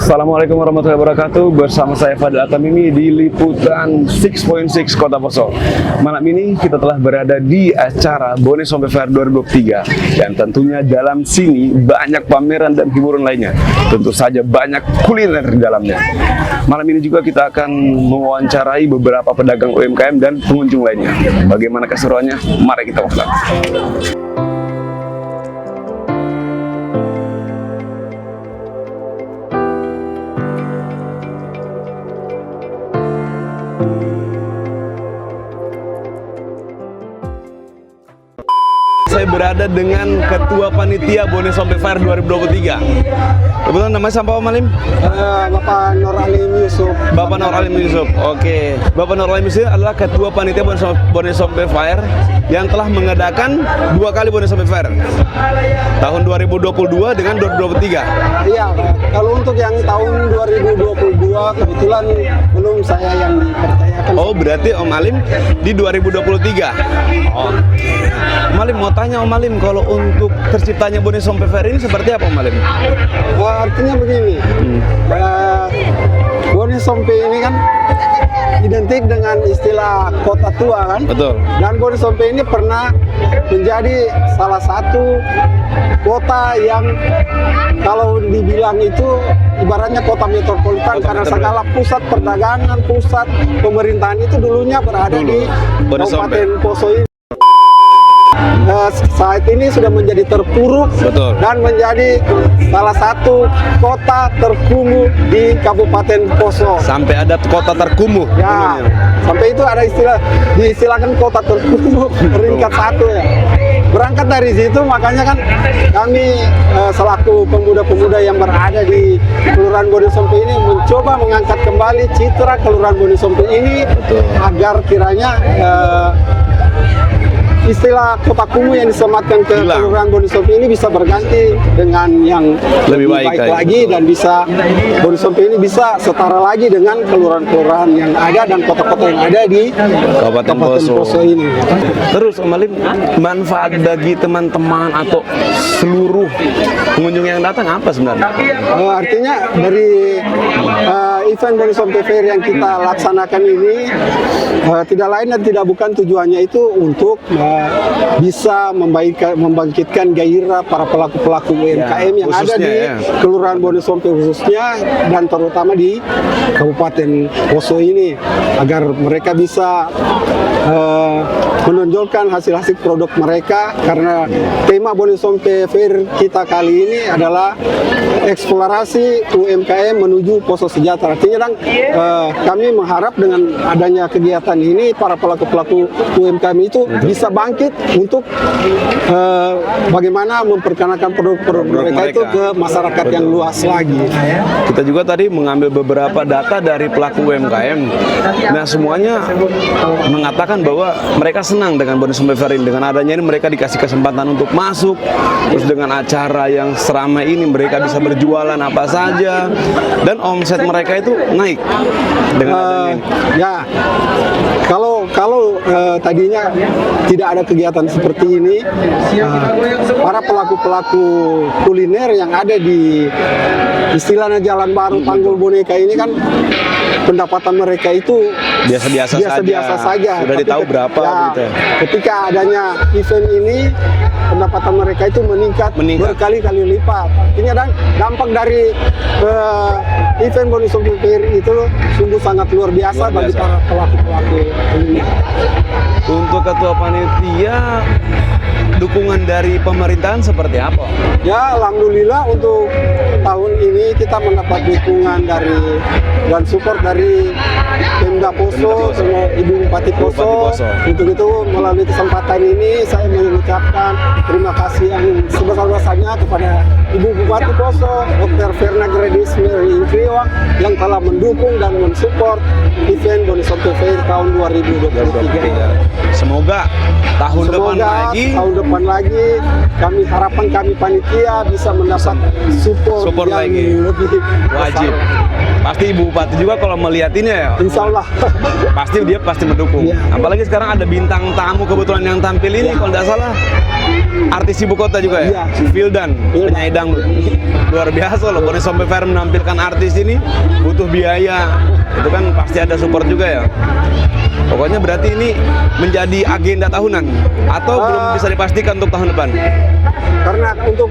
Assalamualaikum warahmatullahi wabarakatuh. Bersama saya Fadil Atamimi di Liputan 6.6 Kota Poso. Malam ini kita telah berada di acara Bone Sompe Fair 2023 dan tentunya dalam sini banyak pameran dan hiburan lainnya. Tentu saja banyak kuliner di dalamnya. Malam ini juga kita akan mewawancarai beberapa pedagang UMKM dan pengunjung lainnya. Bagaimana keseruannya? Mari kita ulas. Saya berada dengan Ketua Panitia Bone Sompe Fair 2023. Kebetulan namanya siapa Om Alim? Bapak Nur Alim Yusuf. Bapak Nur Alim Yusuf. Oke. Bapak Nur Alim Yusuf adalah Ketua Panitia Bone Sompe Fair yang telah mengadakan 2 kali Bone Sompe Fair. Tahun 2022 dengan 2023. Iya, kalau untuk yang tahun 2022 kebetulan belum saya yang dipercayakan. Oh, berarti Om Alim di 2023. Oke. Om Alim mau tanya Om Alim, kalau untuk terciptanya Bone Sompe Fair ini seperti apa Om Alim? Artinya begini, Bone Sompe ini kan identik dengan istilah kota tua kan? Betul. Dan Bone Sompe ini pernah menjadi salah satu kota yang kalau dibilang itu ibaratnya kota metropolitan karena segala pusat perdagangan, pusat pemerintahan itu dulunya berada di Kabupaten Poso ini. Saat ini sudah menjadi terpuruk. Betul. Dan menjadi salah satu kota terkumuh di Kabupaten Poso. Sampai ada kota terkumuh. Ya, sampai itu ada istilah diistilahkan kota terkumuh peringkat 1 ya. Berangkat dari situ makanya kan kami selaku pemuda-pemuda yang berada di Kelurahan Bone Sompe ini mencoba mengangkat kembali citra Kelurahan Bone Sompe ini. Betul. Agar kiranya istilah kota kumuh yang disematkan ke Kelurahan Bone Sompe ini bisa berganti dengan yang lebih baik lagi dan bisa Bone Sompe ini bisa setara lagi dengan kelurahan-kelurahan yang ada dan kota-kota yang ada di Kabupaten Poso ini. Terus Om Alim, manfaat bagi teman-teman atau seluruh pengunjung yang datang apa sebenarnya? Artinya dari event Bone Sompe Fair yang kita laksanakan ini tidak lain dan tidak bukan tujuannya itu untuk bisa membangkitkan gairah para pelaku-pelaku UMKM yang ada di Kelurahan Bone Sompe khususnya dan terutama di Kabupaten Poso ini agar mereka bisa menonjolkan hasil-hasil produk mereka karena tema Bone Sompe Fair kita kali ini adalah eksplorasi UMKM menuju Poso Sejahtera. Artinya kami mengharap dengan adanya kegiatan ini para pelaku-pelaku UMKM itu bisa bangkit untuk bagaimana memperkenalkan produk-produk mereka itu ke masyarakat yang luas lagi. Kita juga tadi mengambil beberapa data dari pelaku UMKM. Nah, semuanya mengatakan bahwa mereka senang dengan Bone Sompe Fair ini. Dengan adanya ini mereka dikasih kesempatan untuk masuk. Terus dengan acara yang seramai ini mereka bisa berjualan apa saja dan omset mereka itu naik dengan adanya ini. Ya, kalau tadinya tidak ada kegiatan seperti ini, para pelaku-pelaku kuliner yang ada di istilahnya Jalan Baru Tanggul Boneka ini kan pendapatan mereka itu biasa-biasa saja. Sudah ditahu berapa gitu ya. Ketika adanya event ini pendapatan mereka itu meningkat. Berkali-kali lipat. Artinya dampak dari event Bone Sompe Fair itu sungguh sangat luar biasa bagi para pelaku-pelaku kuliner. Untuk Ketua Panitia, dukungan dari pemerintahan seperti apa? Ya, alhamdulillah untuk tahun ini kita mendapat dukungan dari dan support dari Pemda Poso, sama Ibu Bupati Poso. Untuk itu melalui kesempatan ini saya mengucapkan terima kasih yang sebesar-besarnya kepada Ibu Bupati Poso, Dr. Verna Gredis Mary Ingriwang yang telah mendukung dan mensupport event Bone Sompe Fair tahun 2023. Semoga tahun depan lagi kami harapan kami panitia bisa mendapat support yang lagi. lebih wajib. Pasti Ibu Bupati juga kalau melihat ini ya, Insya Allah. pasti dia pasti mendukung. Iya. Apalagi sekarang ada bintang tamu kebetulan yang tampil ini, kalau tidak salah artis ibu kota juga ya, Iya. Vildan, penyanyi dangdut. Luar biasa loh, Bone Sompe Fair menampilkan artis ini butuh biaya, itu kan pasti ada support juga ya. Pokoknya berarti ini menjadi agenda tahunan atau belum bisa dipastikan untuk tahun depan? Karena untuk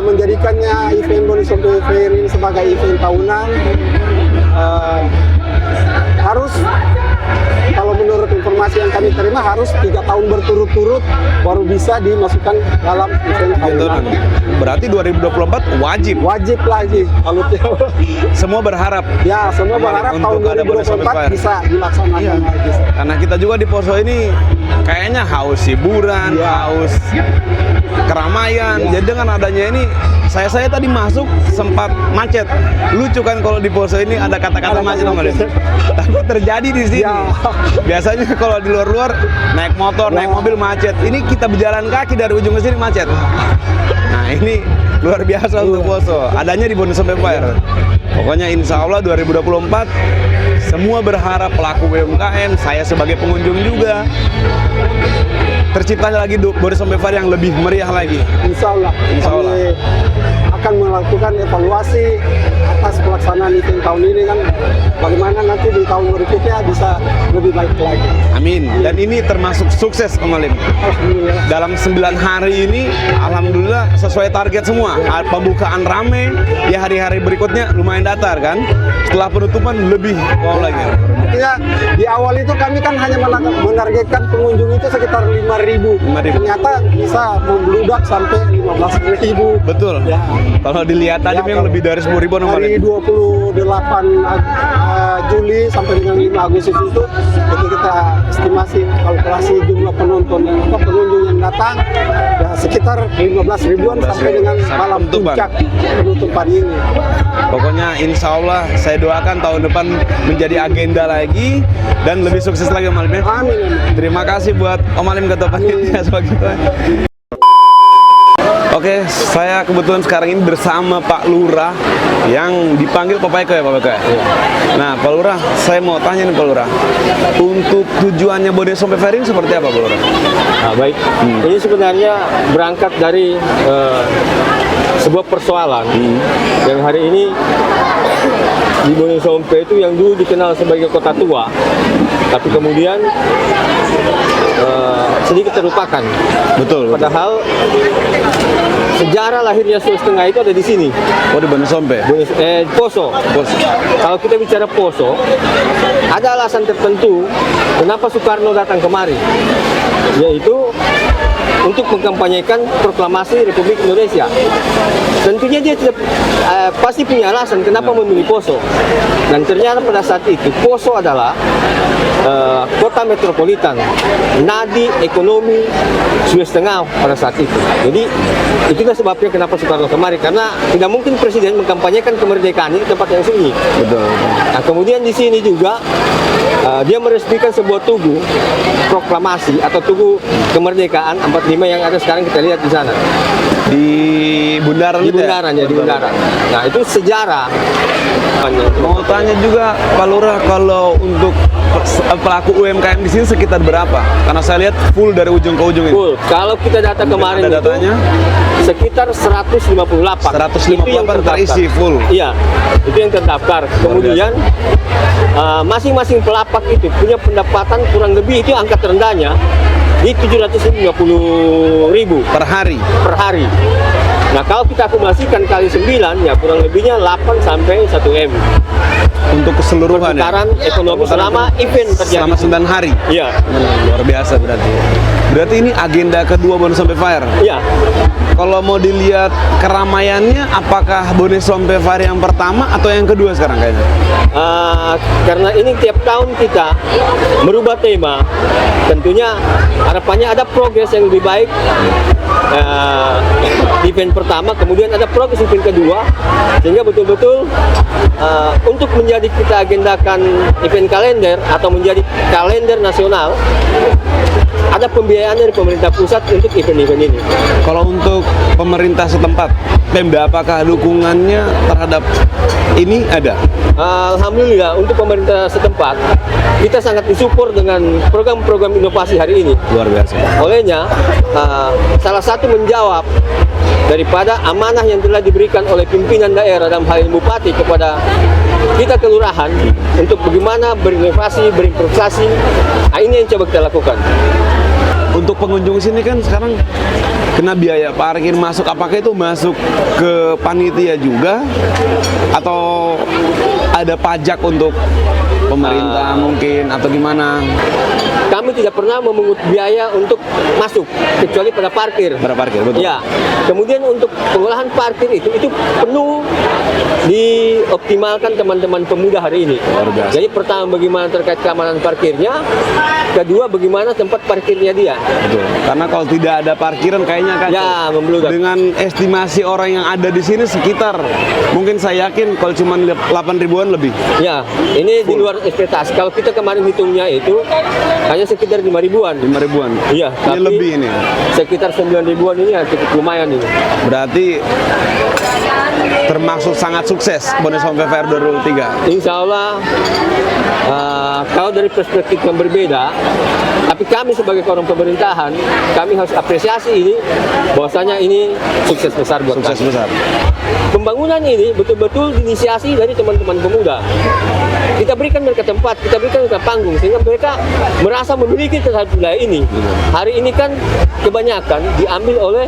menjadikannya event Bone Sompe Fair ini sebagai event tahunan, harus, kalau menurut informasi yang kami terima, harus 3 tahun berturut-turut baru bisa dimasukkan dalam event tahunan. Berarti 2024 wajib. Wajib lagi kalau Semua berharap. ya, semua berharap Untuk tahun ada Bone Sompe Fair. 2024 bisa dilaksanakan Iya. lagi. Karena kita juga di Poso ini kayaknya haus hiburan, Iya. haus keramaian. Iya. Jadi dengan adanya ini, saya tadi masuk sempat macet. Lucu kan kalau di Poso ini ada kata-kata Ada macet, macet. tapi terjadi di sini. Iya. Biasanya kalau di luar-luar naik motor, naik Iya. mobil macet. Ini kita berjalan kaki dari ujung ke sini macet. Nah ini luar biasa untuk Poso. Adanya di Bone Sompe Fair. Pokoknya insya Allah 2024 semua berharap, pelaku UMKM, saya sebagai pengunjung juga, terciptanya lagi Bone Sompe Fair yang lebih meriah lagi. Insya Allah, Insya Allah. kami akan melakukan evaluasi atas pelaksanaan event tahun ini kan, bagaimana nanti di tahun berikutnya bisa lebih baik lagi. Amin. Dan ini termasuk sukses Om Alim. Alhamdulillah. Dalam 9 hari ini, alhamdulillah sesuai target semua. Pembukaan rame, ya hari-hari berikutnya lumayan datar kan. Setelah penutupan lebih wow lagi. Artinya di awal itu kami kan hanya menargetkan pengunjung itu sekitar 5.000. 5.000. Ternyata bisa membludak sampai 15.000. Betul. Ya. Kalau dilihat tadi Ya, memang lebih dari 10.000 Om Dari Alim. 28 Juli sampai dengan 5 Agustus itu kita estimasi kalkulasi jumlah penonton atau pengunjung yang datang ya sekitar 15 ribuan sampai dengan malam penutupan. puncak penutupan ini. Pokoknya insya Allah saya doakan tahun depan menjadi agenda lagi dan lebih sukses lagi Om Alim ya. Amin. Terima kasih buat Om Alim Ketua Panitia sebagai ketua. Oke, saya kebetulan sekarang ini bersama Pak Lurah yang dipanggil Pak Paiko ya Pak Paiko ya? Nah Pak Lurah, saya mau tanya nih Pak Lurah, untuk tujuannya Bone Sompe Fair ini seperti apa Pak Lurah? Nah, baik. Ini sebenarnya berangkat dari sebuah persoalan yang hari ini di Bone Sompe itu yang dulu dikenal sebagai kota tua, tapi kemudian sedikit terlupakan. Betul. Padahal sejarah lahirnya Sulawesi Tengah itu ada di sini, Oh di Bone Sompe. Poso. Kalau kita bicara Poso, ada alasan tertentu kenapa Soekarno datang kemari, yaitu untuk mengkampanyekan proklamasi Republik Indonesia. Tentunya dia tidak, pasti punya alasan kenapa memilih Poso. Dan ternyata pada saat itu Poso adalah kota metropolitan, nadi ekonomi Sulawesi Tengah pada saat itu. Jadi itulah sebabnya kenapa Soekarno kemari, karena tidak mungkin presiden mengkampanyekan kemerdekaan di tempat yang sunyi. Betul. Nah, kemudian di sini juga dia meresmikan sebuah tugu proklamasi atau tugu kemerdekaan 45 yang ada sekarang kita lihat di sana. Di Bundaran Di itu ya? Bundaran ya, di Betul. Bundaran. Nah, itu sejarah. Mau tanya juga Pak Lurah, kalau untuk pelaku UMKM di sini sekitar berapa? Karena saya lihat full dari ujung ke ujung ini. Full. Kalau kita data Mungkin kemarin ada itu datanya? sekitar 158. 158 Itu yang terisi terdaftar. full. Iya, itu yang terdaftar. Kemudian masing-masing pelapak itu punya pendapatan kurang lebih, itu angka terendahnya di 750.000 Per hari. per hari. Nah, kalau kita akumulasikan kali 9, ya kurang lebihnya 8 sampai 1 M. Untuk keseluruhan ya? Perputaran ekonomi selama event terjadi. Selama 9 hari. Iya, Luar biasa berarti. Berarti ini agenda kedua Bone Sompe Fair. iya. Kalau mau dilihat keramaiannya, apakah Bone Sompe Fair yang pertama atau yang kedua sekarang kayaknya? Karena ini tiap tahun kita merubah tema, tentunya harapannya ada progres yang lebih baik. Event pertama, kemudian ada progres event kedua, sehingga betul-betul untuk menjadi kita agendakan event kalender atau menjadi kalender nasional, ada pembiayaan dari pemerintah pusat untuk event-event ini. Kalau untuk pemerintah setempat, Pemda, apakah dukungannya terhadap ini ada. Alhamdulillah untuk pemerintah setempat kita sangat disupport dengan program-program inovasi hari ini. Luar biasa. Olehnya salah satu menjawab daripada amanah yang telah diberikan oleh pimpinan daerah dalam hal ini bupati kepada kita kelurahan untuk bagaimana berinovasi, berimprovisasi. Ini yang coba kita lakukan. Untuk pengunjung sini kan sekarang kena biaya parkir masuk, apakah itu masuk ke panitia juga atau ada pajak untuk pemerintah mungkin atau gimana? Kami tidak pernah memungut biaya untuk masuk kecuali pada parkir. Pada parkir, betul. Ya. Kemudian untuk pengolahan parkir itu penuh dioptimalkan teman-teman pemuda hari ini. Luar biasa. Jadi pertama bagaimana terkait keamanan parkirnya, kedua bagaimana tempat parkirnya dia. Betul. Karena kalau tidak ada parkiran kayaknya kan Ya, membludak. dengan estimasi orang yang ada di sini sekitar mungkin saya yakin kalau cuma 8 ribuan lebih. Ya, ini di luar ekspektasi. Kalau kita kemarin hitungnya itu hanya sekitar 5 ribuan. 5 ribuan. Iya, Ini tapi lebih ini. sekitar 9 ribuan ini ya cukup lumayan ini. Berarti termasuk sangat sukses Bone Sompe Fair 2023. Insya Allah, kalau dari perspektif yang berbeda, tapi kami sebagai orang pemerintahan, kami harus apresiasi ini, bahwasanya ini sukses besar buat Sukses kami. besar. Pembangunan ini betul-betul diinisiasi dari teman-teman pemuda. Kita berikan mereka tempat, kita berikan mereka panggung, sehingga mereka merasa memiliki terhadap wilayah ini. Hari ini kan kebanyakan diambil oleh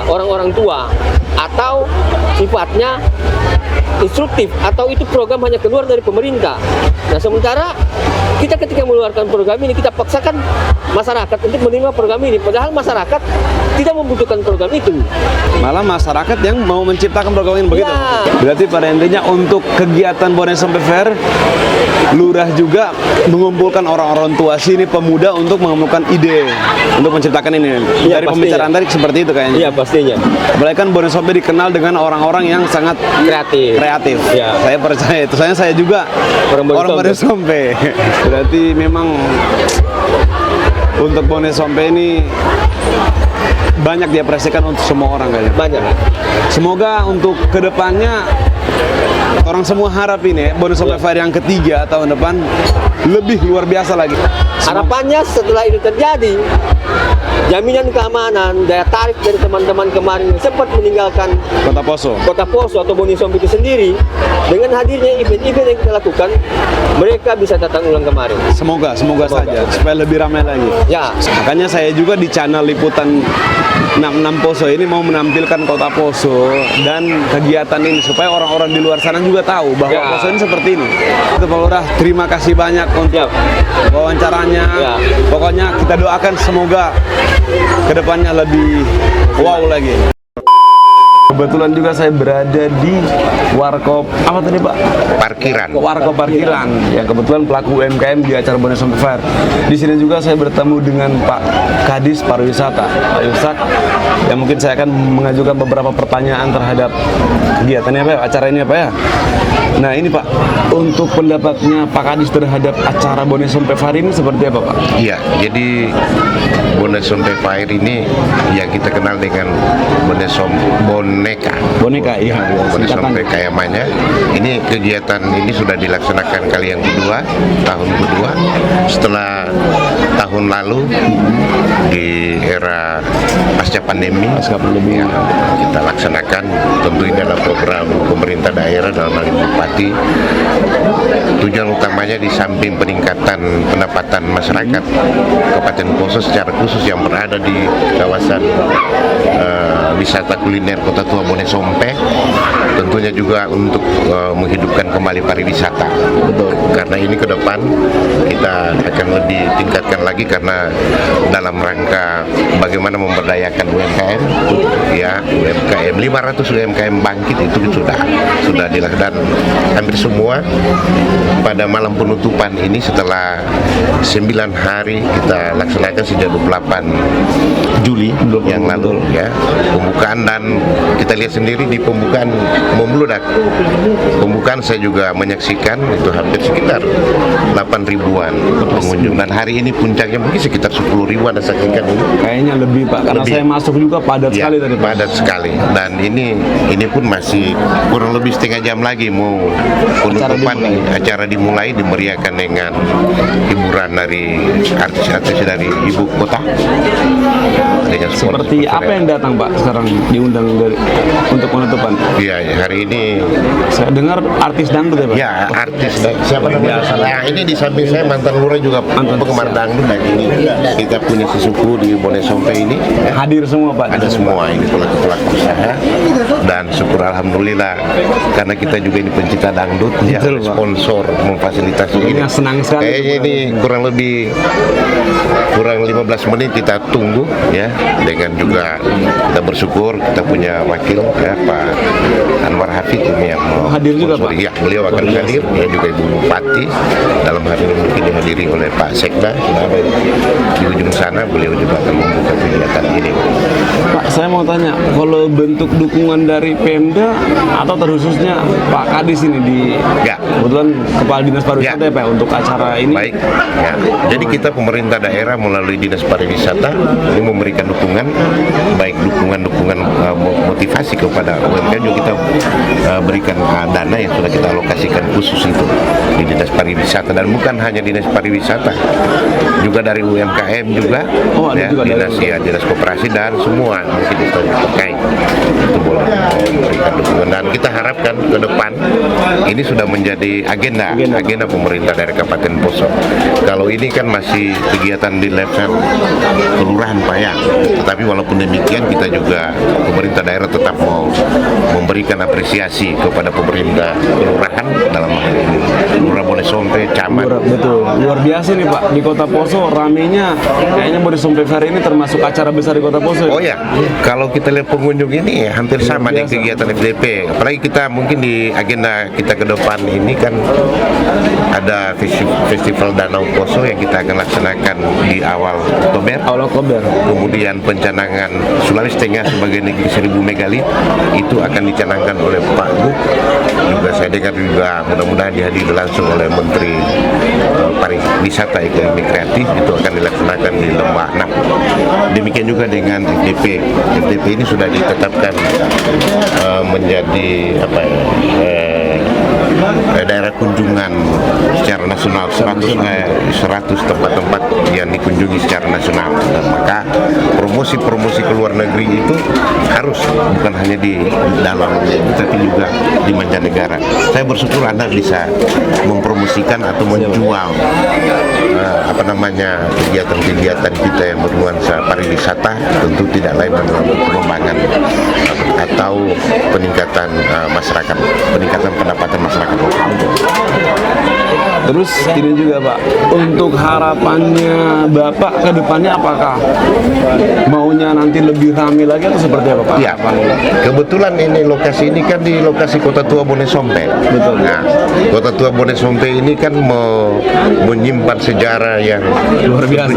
orang-orang tua, atau sifatnya instruktif, atau itu program hanya keluar dari pemerintah. Nah, sementara kita ketika mengeluarkan program ini, kita paksakan masyarakat untuk menerima program ini, padahal masyarakat tidak membutuhkan program itu. Malah masyarakat yang mau menciptakan program ini begitu. Ya. Berarti pada intinya untuk kegiatan Bone Sompe Fair, lurah juga mengumpulkan orang-orang tua sini, pemuda untuk mengumpulkan ide untuk menciptakan ini. Iya, Dari pastinya. pembicaraan tadi seperti itu kayaknya. Iya, pastinya. Apalagi kan Bone Sompe dikenal dengan orang-orang yang sangat kreatif. Ya. Saya percaya itu. Soalnya saya juga Orang Bone orang Bone Sompe. Berarti memang untuk Bone Sompe ini banyak diapresiasikan untuk semua orang kayaknya. Banyak. Semoga untuk kedepannya orang semua harap ini Bone Sompe Fair yang ketiga tahun depan lebih luar biasa lagi. Harapannya setelah itu terjadi, jaminan keamanan, daya tarik dari teman-teman kemarin yang sempat meninggalkan Kota Poso. Kota Poso atau Bone Sompe itu sendiri, dengan hadirnya event-event yang kita lakukan, mereka bisa datang ulang kemarin. Semoga saja supaya lebih ramai lagi. Ya, Makanya saya juga di channel liputan 66 Poso ini mau menampilkan Kota Poso dan kegiatan ini supaya orang-orang di luar sana juga tahu bahwa Ya. Poso ini seperti ini. Itu Pak Lurah, terima kasih banyak untuk ya. wawancaranya. Ya. Pokoknya kita doakan semoga kedepannya lebih wow lagi. Kebetulan juga saya berada di Warkop apa tadi Pak? Parkiran. Warkop Parkiran yang kebetulan pelaku UMKM di acara Bone Sompe Fair. Di sini juga saya bertemu dengan Pak Kadis Pariwisata, Pak Yusak, yang mungkin saya akan mengajukan beberapa pertanyaan terhadap kegiatannya Pak, acara ini Pak ya. Nah ini Pak, untuk pendapatnya Pak Kadis terhadap acara Bone Sompe Fair ini seperti apa Pak? Iya, jadi Bone Sompe Fair ini yang kita kenal dengan boneka. Boneka, iya. Bone Singkatan. Sompe Kayamanya. Ini kegiatan ini sudah dilaksanakan kali yang kedua, tahun kedua setelah tahun lalu di era pasca pandemi. Ya, kita laksanakan, tentu ini adalah program pemerintah daerah dalam hal ini Bupati. Tujuan utamanya di samping peningkatan pendapatan masyarakat Kabupaten Poso secara khusus yang berada di kawasan wisata kuliner Kota Tua Bone Sompe, tentunya juga untuk menghidupkan kembali pariwisata. Betul. Karena ini ke depan kita akan lebih tingkatkan lagi karena dalam rangka bagaimana memberdayakan UMKM, ya UMKM 500 UMKM bangkit itu sudah dilakukan hampir semua pada malam penutupan ini setelah 9 hari kita laksanakan sejak 28 Juli yang lalu ya pembukaan, dan kita lihat sendiri di pembukaan membludak. Pembukaan saya juga menyaksikan itu hampir sekitar 8 ribuan pengunjung, dan Dan hari ini puncaknya mungkin sekitar 10 ribuan ada saksikan ini. Kayaknya lebih Pak, karena Lebih. saya masuk juga padat Ya, sekali tadi Pak. padat sekali. Dan ini pun masih kurang lebih setengah jam lagi mau penutupan acara dimulai dimeriahkan dengan hiburan dari artis-artis dari ibu kota. Dengan Seperti sponsor-sponsor apa yang datang Pak sekarang diundang untuk penutupan? Iya, hari ini Saya dengar artis dangdut ya Pak? ya artis siapa namanya? Nah, ini di samping saya mantan lurah juga penggemar dangdut, dan ini kita punya sesuku di Bonesompe ini ya. Hadir semua Pak? Ada semua ini pelaku-pelaku usaha, dan syukur alhamdulillah karena kita juga ini pencinta dangdut ya, Betul, Pak. sponsor memfasilitasi Ini ini. senang sekali. Kayaknya ini kurang 15 menit kita tunggu ya, dengan juga kita bersyukur kita punya wakil ya Pak Anwar Hafid ini yang mau Hadir juga, sponsori. Pak? Ya, beliau akan hadir ya, juga Ibu Bupati dalam hal ini mungkin dihadiri oleh Pak Sekda sudah ada di ujung sana, beliau juga akan membuka kegiatan ini. Pak, saya mau tanya, kalau bentuk dukungan dari Pemda atau terkhususnya Pak Kadis ini di Ya. kebetulan Kepala Dinas Pariwisata ya Pak untuk acara ini? Baik, ya. Jadi kita pemerintah daerah melalui Dinas Pariwisata ini memberikan dukungan, baik dukungan motivasi kepada UMKM, juga kita berikan dana yang sudah kita alokasikan khusus itu di Dinas Pariwisata, dan bukan hanya Dinas Pariwisata, juga dari UMKM juga, Oh, ada ya, juga dari Dinas Koperasi dan semua mungkin instansi terkait itu boleh memberikan dukungan, dan kita harapkan ke depan ini sudah menjadi agenda pemerintah dari Kabupaten Poso. Kalau ini kan masih kegiatan di level kelurahan Payang, tetapi walaupun demikian kita juga pemerintah daerah tetap mau memberikan apresiasi kepada pemerintah kelurahan dalam hal ini Lurah Bonesompe, camat. Betul, luar biasa nih Pak, di Kota Poso ramenya, kayaknya Bonesompe Fair ini termasuk acara besar di Kota Poso ya? Oh ya, kalau kita lihat pengunjung ini hampir sama dengan kegiatan FDP. Apalagi kita mungkin di agenda kita ke depan ini kan ada festival Danau Poso yang kita akan laksanakan di awal Oktober. Awal Oktober. Kemudian pencanangan Sulawesi Tengah sebagai negeri 1000 megalit itu akan dicanangkan oleh Pak Gub. Juga saya dengar juga mudah-mudahan dihadiri langsung oleh Menteri Pariwisata Ekonomi Kreatif, itu akan dilaksanakan di Lembah Nap. Demikian juga dengan FDP. FDP ini sudah ditetapkan menjadi daerah kunjungan secara nasional, 100 tempat-tempat yang dikunjungi secara nasional. Dan maka promosi-promosi ke luar negeri itu harus bukan hanya di dalam tapi juga di mancanegara. Saya bersyukur Anda bisa mempromosikan atau menjual kegiatan-kegiatan kita yang bernuansa pariwisata, tentu tidak lain adalah pengembangan atau peningkatan peningkatan pendapatan masyarakat lokal. Terus ini juga Pak, untuk harapannya Bapak ke depannya apakah maunya nanti lebih ramai lagi atau seperti apa Pak? Ya, kebetulan ini lokasi ini kan di lokasi Kota Tua Bonesompe. Betul. Nah, Kota Tua Bonesompe ini kan menyimpan sejarah yang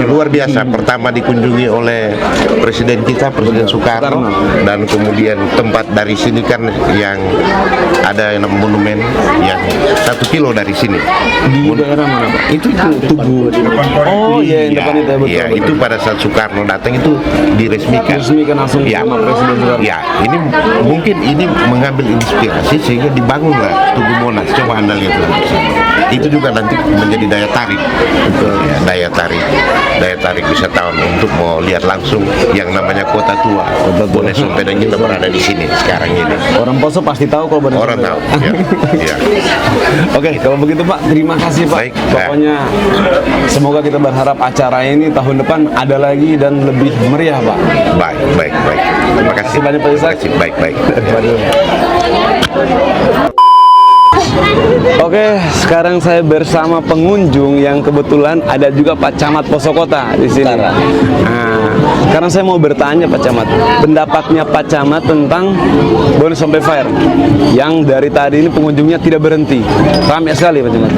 luar biasa. Pertama dikunjungi oleh Presiden kita, Presiden Soekarno, dan kemudian tempat dari sini kan yang ada monumen yang 1 kilo dari sini. Di daerah mana Pak? Itu Tugu. Oh iya, yang depan itu ya, betul. Ya, betul. itu pada saat Soekarno datang itu diresmikan. Diresmikan langsung sama Presiden Soekarno. Ya, ini mungkin ini mengambil inspirasi sehingga dibangunlah Tugu Monas. Coba Anda lihat bersama. Itu juga nanti menjadi daya tarik. Ya, daya tarik wisatawan untuk mau lihat langsung yang namanya Kota Tua Bonesompe, dan kita berada di sini sekarang ini. Orang Poso pasti tahu kalau Bonesompe. Orang tahu. Ya. Ya. Oke, kalau begitu Pak, terima kasih Pak. Baik. Pokoknya semoga kita berharap acara ini tahun depan ada lagi dan lebih meriah Pak. Baik. Terima kasih. Banyak Pak Ishak. Baik. Oke, sekarang saya bersama pengunjung yang kebetulan ada juga Pak Camat Poso Kota di sini. Nah, sekarang saya mau bertanya Pak Camat, pendapatnya Pak Camat tentang Bonesompe Fair yang dari tadi ini pengunjungnya tidak berhenti, ramai sekali Pak Camat.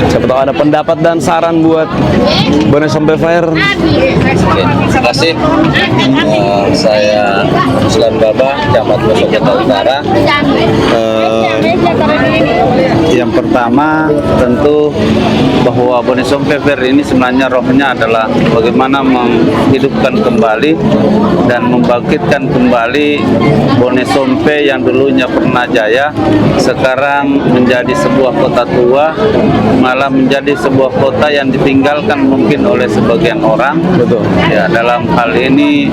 Siapa tahu ada pendapat dan saran buat Bonesompe Fair. Terima kasih. Saya Ruslan Baba, Camat Poso Kota Utara. Yang pertama tentu bahwa Bone Sompe Fair ini sebenarnya rohnya adalah bagaimana menghidupkan kembali dan membangkitkan kembali Bone Sompe yang dulunya pernah jaya, sekarang menjadi sebuah kota tua, malah menjadi sebuah kota yang ditinggalkan mungkin oleh sebagian orang. Betul. Ya, dalam hal ini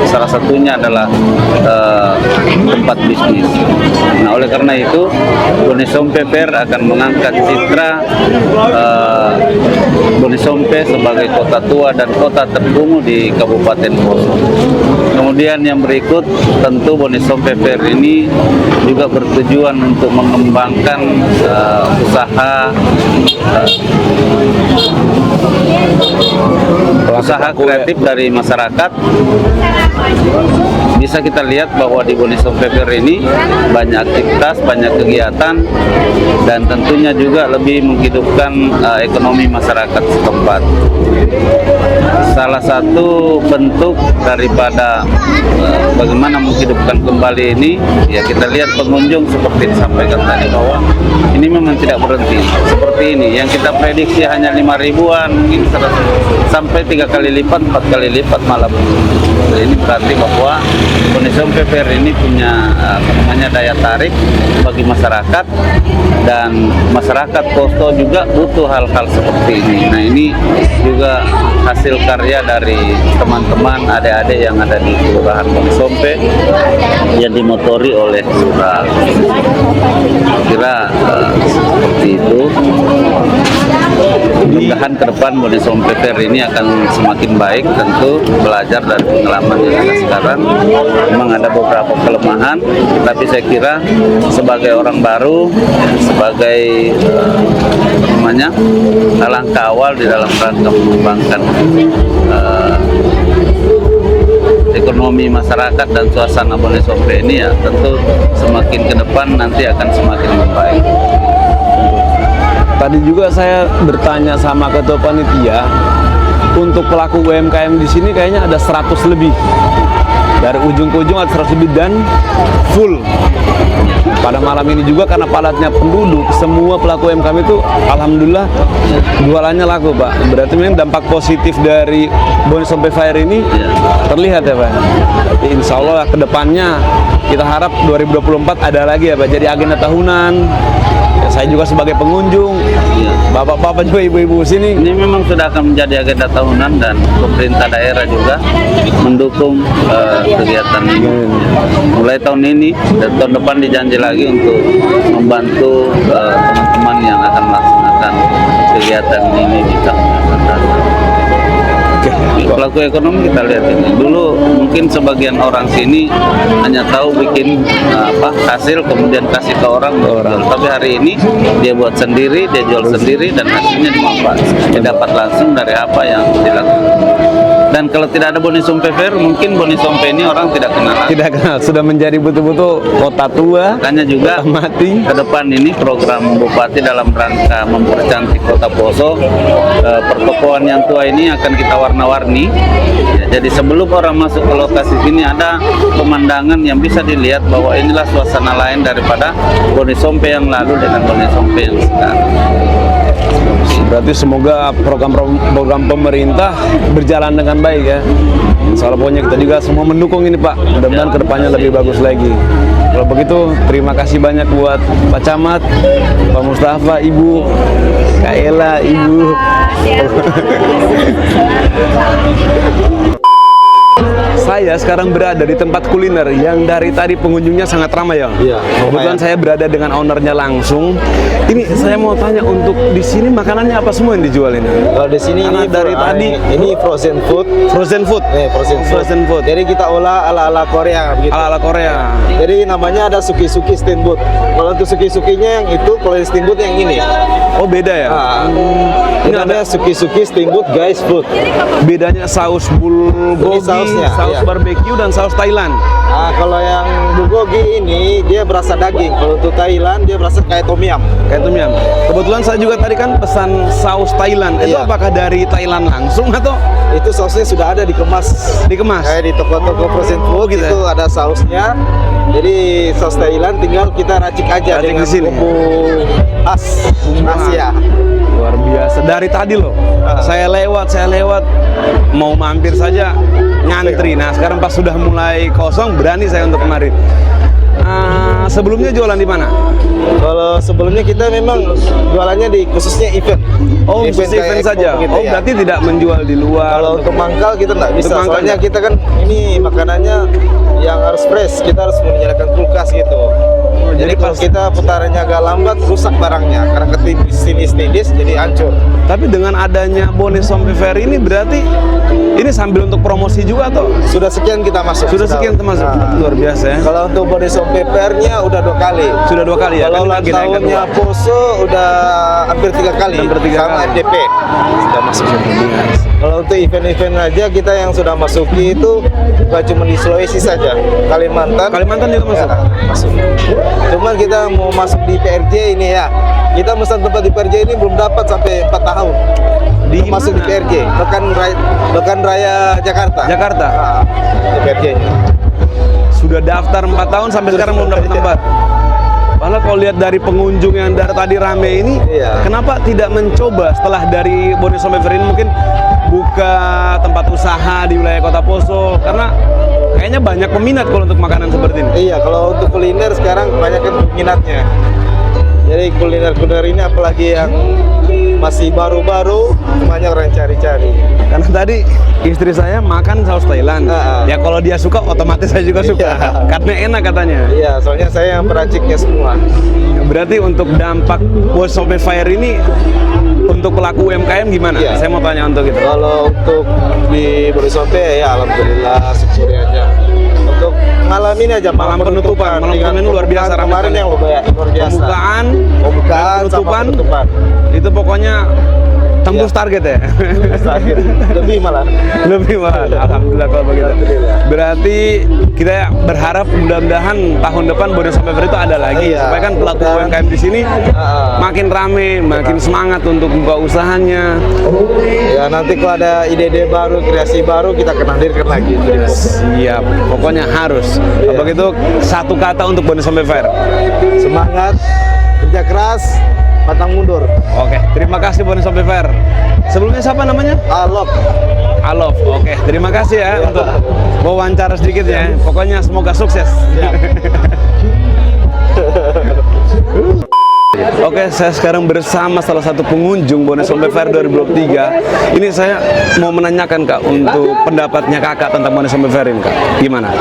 salah satunya adalah tempat bisnis. Nah, oleh karena itu Bone Sompe Fair akan mengangkat citra Bone Sompe sebagai kota tua dan kota terkumuh di Kabupaten Poso. Kemudian yang berikut, tentu Bone Sompe Fair ini juga bertujuan untuk mengembangkan usaha kreatif dari masyarakat. Bisa kita lihat bahwa di Bone Sompe Fair ini banyak aktivitas, banyak kegiatan, dan tentunya juga lebih menghidupkan ekonomi masyarakat setempat. Salah satu bentuk daripada bagaimana menghidupkan kembali ini, ya kita lihat pengunjung seperti disampaikan tadi bahwa ini memang tidak berhenti. Seperti ini, yang kita prediksi hanya 5.000-an, mungkin sampai 3 kali lipat, 4 kali lipat malam. Jadi ini berarti bahwa Bone Sompe Fair ini punya daya tarik bagi masyarakat, dan masyarakat Poso juga butuh hal-hal seperti ini. Nah, ini juga hasil karya dari teman-teman adik-adik yang ada di Kelurahan Bone Sompe yang dimotori oleh Lurah. Kira seperti itu. Mudah-mudahan ke depan Bone Sompe Fair ini akan semakin baik, tentu belajar dari pengalaman yang ada sekarang. Memang ada beberapa kelemahan, tapi saya kira sebagai orang baru, sebagai langkah awal di dalam rangka mengembangkan ekonomi masyarakat dan suasana Bone Sompe ini, ya tentu semakin ke depan nanti akan semakin membaik. Tadi juga saya bertanya sama ketua panitia, untuk pelaku UMKM di sini kayaknya ada 100 lebih. Dari ujung ke ujung ada 100 lebih dan full. Pada malam ini juga karena padatnya penduduk, semua pelaku UMKM itu alhamdulillah jualannya laku, Pak. Berarti memang dampak positif dari Bone Sompe Fair ini terlihat ya, Pak. Insya Allah ke depannya kita harap 2024 ada lagi ya, Pak. Jadi agenda tahunan. Ya, saya juga sebagai pengunjung, bapak-bapak juga ibu-ibu sini. Ini memang sudah akan menjadi agenda tahunan, dan pemerintah daerah juga mendukung kegiatan ini. Mulai tahun ini dan tahun depan dijanji lagi untuk membantu teman-teman yang akan melaksanakan kegiatan ini di tahun yang akan datang. Pelaku ekonomi kita lihat ini. Dulu mungkin sebagian orang sini hanya tahu bikin hasil kemudian kasih ke orang. Tapi hari ini dia buat sendiri, dia jual sendiri, dan hasilnya didapat langsung dari apa yang dilakukan. Dan kalau tidak ada Bone Sompe Fair, mungkin Bone Sompe ini orang tidak kenal. Tidak kenal, sudah menjadi betul-betul kota tua. Makanya juga mati. Ke depan ini program Bupati dalam rangka mempercantik kota Poso, pertokoan yang tua ini akan kita warna-warni. Ya, jadi sebelum orang masuk ke lokasi sini ada pemandangan yang bisa dilihat bahwa inilah suasana lain daripada Bone Sompe yang lalu dengan Bone Sompe yang sekarang. Berarti semoga program pemerintah berjalan dengan baik ya. Insya Allah pokoknya kita juga semua mendukung ini, Pak. Mudah-mudahan kedepannya lebih bagus lagi. Kalau begitu terima kasih banyak buat Pak Camat, Pak Mustafa, Ibu, Kak Ella, Ibu. Saya sekarang berada di tempat kuliner yang dari tadi pengunjungnya sangat ramai ya. Iya. Kebetulan saya berada dengan ownernya langsung. Ini saya mau tanya, untuk di sini makanannya apa semua yang dijual ini? Kalau di sini Karena ini dari tadi ini frozen food. frozen food. Frozen food. Jadi kita olah ala-ala Korea begitu. Ala-ala Korea. Jadi namanya ada suki-suki steamboat. Kalau untuk suki-sukinya yang itu, kalau steamboat yang ini. Oh, beda ya? Ini namanya Suki-Suki Steamboat Guys Food. Bedanya saus bulgogi, Ini sausnya, saus iya. barbecue dan saus Thailand. Kalau yang bulgogi ini dia berasa daging. Kalau untuk Thailand dia berasa kayak tom yum. Kayak tom yum. Kebetulan saya juga tadi kan pesan saus Thailand. Itu Iya. apakah dari Thailand langsung atau Itu sausnya sudah ada dikemas. dikemas? Kayak di toko-toko frozen food gitu ya? itu ada sausnya. Jadi saus Thailand tinggal kita racik aja Racik dengan di sini. bumbu khas Asia. Luar biasa. Dari tadi loh, saya lewat, mau mampir saja ngantri. Nah, sekarang pas sudah mulai kosong, berani saya untuk kemarin. Sebelumnya jualan di mana? Kalau sebelumnya kita memang jualannya di khususnya event. Oh, Event khusus event kayak saja. expo gitu Oh, ya. berarti tidak menjual di luar. Kalau untuk mangkal kita nggak bisa, Untuk mangkal soalnya nggak? kita kan ini makanannya yang harus fresh, kita harus menyalakan kulkas gitu. Jadi kalau kita putarannya agak lambat, rusak barangnya karena ketipis sini jadi hancur. Tapi dengan adanya Bone Sompe Fair ini berarti ini sambil untuk promosi juga atau Sudah sekian kita masuk. sudah sekian termasuk? Nah, Luar biasa ya. Kalau untuk Bone Sompe Fair-nya udah 2 kali. Sudah 2 kali ya. Kalau Kan ulang agenda yang tahunnya kedua. Poso udah hampir 3 kali. Hampir 3 sama kali. FDP sudah masuk. Kalau untuk event-event aja kita yang sudah masuki itu bukan cuma di Sulawesi saja, Kalimantan. Kalimantan juga masuk? Ya, masuk. Cuman kita mau masuk di PRJ ini ya. Kita pesan tempat di PRJ ini belum dapat sampai 4 tahun. Di masuk di mana? PRJ, Pekan Raya Jakarta. Jakarta. Nah, di PRJ. Sudah daftar 4 tahun sampai sekarang belum dapat tempat. Padahal kalau lihat dari pengunjung yang dari tadi rame ini, Iya. kenapa tidak mencoba setelah dari Bone Sompe Fair ini mungkin buka tempat usaha di wilayah Kota Poso? Karena kayaknya banyak peminat kalau untuk makanan seperti ini. Iya, kalau untuk kuliner sekarang banyak kan peminatnya. Jadi kuliner-kuliner ini apalagi yang masih baru-baru, banyak orang cari-cari. Karena tadi istri saya makan saus Thailand. Ya kalau dia suka otomatis saya juga suka. Iya. Karena enak katanya. Iya, soalnya saya yang peraciknya semua. Berarti untuk dampak Bone Sompe Fair ini untuk pelaku UMKM gimana? Iya. Saya mau tanya untuk itu. Kalau untuk di Bone Sompe ya alhamdulillah syukuri aja. Untuk malam ini aja Malam penutupan dengan luar biasa pembukaan ramai kemarin sekali. yang luar biasa. Pembukaan Pembukaan dan sama penutupan. itu pokoknya tembus target ya. Terakhir lebih malah. Lebih malah. Alhamdulillah kalau begitu. Alhamdulillah. Berarti kita berharap mudah-mudahan tahun depan Bone Sompe Fair itu ada lagi Iya. supaya kan pelaku UMKM di sini makin rame, makin semangat untuk buka usahanya. Ya nanti kalau ada ide-ide baru, kreasi baru kita akan hadirkan lagi. Siap, pokoknya harus. Iya. Begitu satu kata untuk Bone Sompe Fair. Semangat, kerja keras, pantang mundur. Oke, terima kasih Bone Sompe Fair. Sebelumnya siapa namanya? Alok. Alof. Oke, terima kasih ya untuk wawancara sedikit ya. Pokoknya semoga sukses. Oke, saya sekarang bersama salah satu pengunjung Bone Sompe Fair 2023. Ini saya mau menanyakan Kak untuk pendapatnya Kakak tentang Bone Sompe Fair ini Kak. Gimana?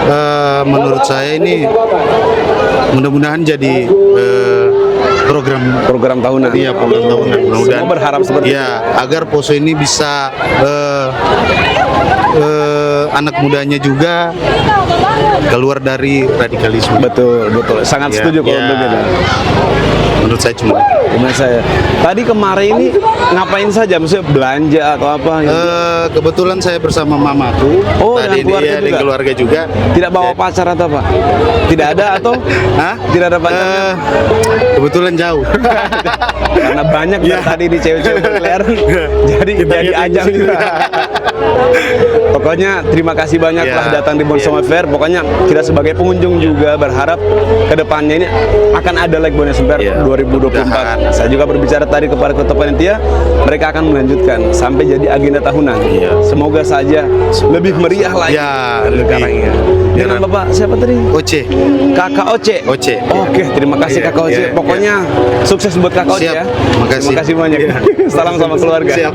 Menurut saya ini mudah-mudahan jadi Program tahunan. program tahunan. Mudah-mudahan Semua berharap seperti ya agar Poso ini bisa anak mudanya juga keluar dari radikalisme. Betul, betul. Sangat Ya, setuju kalau ya. begitu. Menurut saya cuma Gimana saya? Tadi kemarin ini ngapain saja? Maksudnya belanja atau apa? Gitu? kebetulan saya bersama mamaku Oh, tadi dengan keluarga dia juga? keluarga juga. Tidak bawa pacar atau apa? Tidak ada atau? Hah? Tidak ada pacarnya? Kebetulan jauh. Karena banyak dari tadi di cewek-cewek berkeliaran. Jadi lihat ajang di sini. juga. Pokoknya terima kasih banyak Ya, telah datang di Bone Sompe Fair. Pokoknya kita sebagai pengunjung juga berharap kedepannya ini akan ada lagi Bone Sompe Fair Ya, 2024. Saya juga berbicara tadi kepada ketua panitia, mereka akan melanjutkan sampai jadi agenda tahunan. Iya. Semoga saja lebih meriah lagi. Ya, sekarang lebih. ya. Dengan Bapak siapa tadi? Oce. Kakak Oce. Oce. Oke, terima kasih Iya, Kakak Oce. iya, Pokoknya sukses buat Kakak Oce Siap. ya. Makasih. Terima kasih banyak. Iya. Salam sama keluarga. Siap.